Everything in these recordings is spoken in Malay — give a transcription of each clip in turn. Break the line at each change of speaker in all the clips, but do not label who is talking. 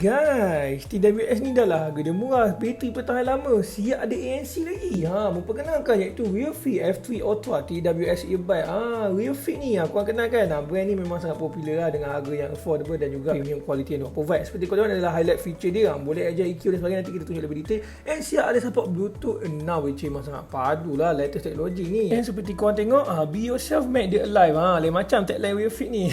Guys, TWS ni dah lah harga dia murah, bateri bertahan lama, siap ada ANC lagi. Memperkenalkan iaitu RealFit F3 Ultra TWS earbud. RealFit ni korang kenal kan? Brand ni memang sangat popular lah dengan harga yang affordable dan juga premium quality yang provide. Seperti korang adalah highlight feature dia, boleh adjust EQ dan sebagainya, nanti kita tunjuk lebih detail. And siap ada support Bluetooth 6, which memang sangat padu lah latest teknologi ni. And seperti korang tengok, be yourself, make it alive. Lain macam tagline RealFit ni.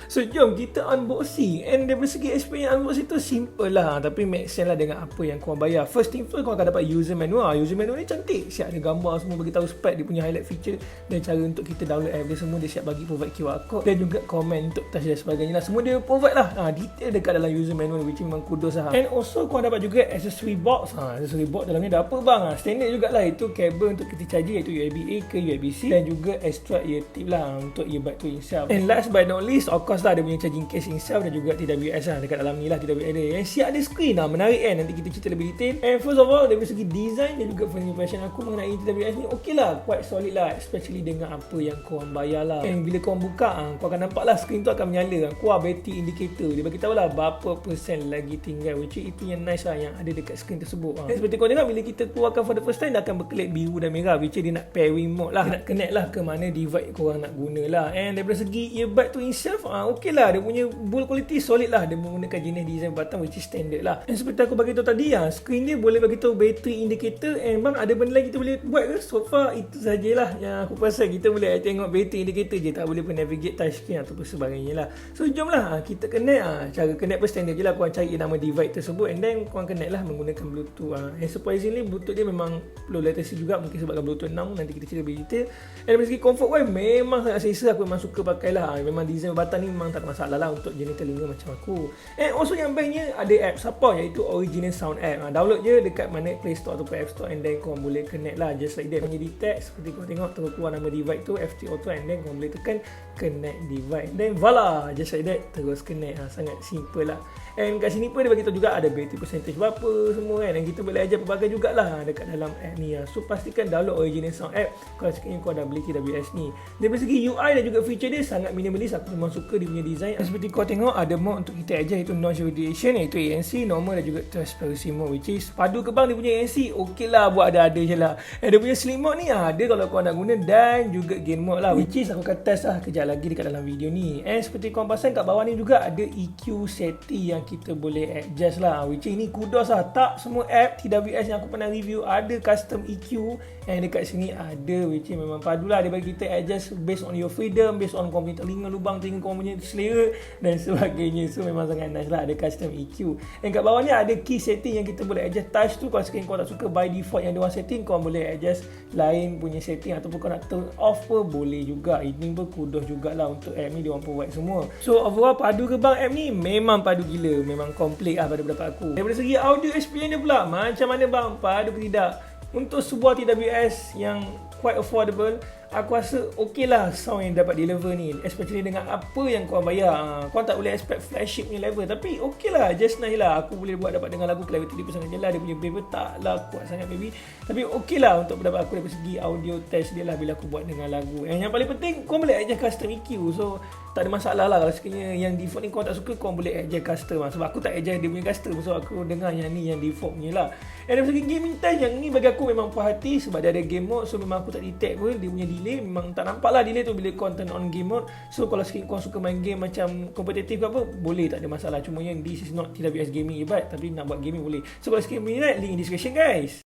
So jom kita unboxing. And dari segi experience unboxing tu simple lah, tapi make sense lah dengan apa yang korang bayar. First thing first, korang akan dapat user manual. User manual ni cantik, siap ada gambar semua, bagi tahu spek dia punya highlight feature dan cara untuk kita download app dia semua. Dia siap bagi provide QR code dan juga komen untuk touch dan sebagainya lah. Semua dia provide lah, detail dekat dalam user manual, which memang kudos lah. And also korang dapat juga accessory box. Accessory box dalam ni ada apa bang? Standard jugalah, itu kabel untuk kita charger iaitu USB-A ke USB-C dan juga extra ear tip lah untuk earbud tu itself. And last but not least, of course lah, dia punya charging case itself dan juga TWS lah dekat dalam ni lah. TWS dia yang siap ada screen lah, menarik kan, nanti kita cerita lebih detail. And first of all, dari segi design dan juga first impression aku mengenai TWS ni okey lah, quite solid lah, especially dengan apa yang korang bayar lah. And bila korang buka, kau akan nampak lah screen tu akan menyala, keluar battery indicator, dia bagi tahu lah berapa persen lagi tinggal, which itu yang nice lah yang ada dekat screen tersebut. Dan seperti korang tengok, bila kita keluarkan for the first time, dia akan berkelip biru dan merah, which dia nak pairing mode lah, dia nak connect lah ke mana device korang nak guna lah. And daripada segi earbud tu itself, okey lah, dia punya build quality solid lah, dia menggunakan jenis design batang which is standard lah. And seperti aku bagi tahu tadi, screen dia boleh bagi tahu battery indicator. And bang, ada benda lagi kita boleh buat ke? So far itu sajalah yang aku perasan. Kita boleh tengok battery indicator je, tak boleh pun navigate touchscreen ataupun sebagainya lah. So jomlah kita connect. Cara connect pun standard je lah, korang cari nama device tersebut and then korang connect lah menggunakan Bluetooth. And surprisingly Bluetooth dia memang low latency juga, mungkin sebabkan Bluetooth 6, nanti kita cerita lebih detail. And dari segi comfort wise, memang sangat selesa, aku memang suka pakai lah. Memang design batang ni memang tak ada masalah lah untuk jenis telinga macam aku. And also yang bestnya ada app support iaitu Original Sound app. Download je dekat mana Play Store ataupun App Store and then korang boleh connect lah just like that. Punya detect seperti korang tengok terus keluar nama device tu F3 Ultra and then korang boleh tekan connect device, then voila, just like that terus connect. Sangat simple lah. And kat sini pun dia bagi tahu juga ada battery percentage berapa semua kan, dan kita boleh ajar pelbagai jugalah dekat dalam app ni. So pastikan download Original Sound app kalau sekiranya kau dah beli TWS ni. Dari segi UI dan juga feature dia sangat minimalis, aku memang suka dia punya design. Seperti kau tengok, ada mode untuk kita ajar iaitu noise radiation, iaitu ANC, normal dan juga transparency mode, which is padu ke bang dia punya ANC, okey lah, buat ada-ada je lah. Dia punya sleep mode ni ada kalau kau nak guna, dan juga game mode lah, which is aku akan test lah kejap lagi dekat dalam video ni. And seperti kau pasang kat bawah ni juga ada EQ setting yang kita boleh adjust lah, which ini kudos lah, tak semua app TWS yang aku pernah review ada custom EQ, and dekat sini ada, which memang padu lah. Dia bagi kita adjust based on your freedom, based on kau punya telinga, lubang telinga kau punya selera dan sebagainya. So memang sangat nice lah, ada custom EQ. Dan kat bawah ni ada key setting yang kita boleh adjust touch tu. Kalau sekiranya kau tak suka by default yang ada one setting, kau boleh adjust lain punya setting, ataupun kau nak turn off pun boleh juga. Ini pun kudos jugalah untuk app ni, dia orang provide semua. So overall padu ke bang app ni? Memang padu gila, memang komplit lah pada pendapat aku. Daripada segi audio experience dia pula, macam mana bang, padu ke tidak? Untuk sebuah TWS yang quite affordable, aku rasa okey lah sound yang dapat deliver ni, especially dengan apa yang korang bayar. Korang tak boleh expect flagship ni level, tapi okey lah, just nice lah. Aku boleh buat dapat dengar lagu, clarity dia pun sangat jelas, dia punya bass pun taklah kuat sangat maybe, tapi okey lah untuk pendapat aku dari segi audio test dia lah bila aku buat dengar lagu. And yang paling penting, korang boleh adjust custom EQ, so tak ada masalah lah. Kalau sekiranya yang default ni korang tak suka, korang boleh adjust custom lah. Sebab aku tak adjust dia punya custom, so aku dengar yang ni yang default punya lah. And dari segi gaming time, yang ni bagi aku memang puas hati sebab dia ada game mode, so memang aku tak detect pun dia punya delay. Memang tak nampak lah delay tu bila kau turn on game mode. So kalau sekiranya kau suka main game macam kompetitif ke apa, boleh, tak ada masalah. Cuma yang this is not TWS gaming earbud, tapi nak buat gaming boleh. So kalau sekiranya minat, link in description guys.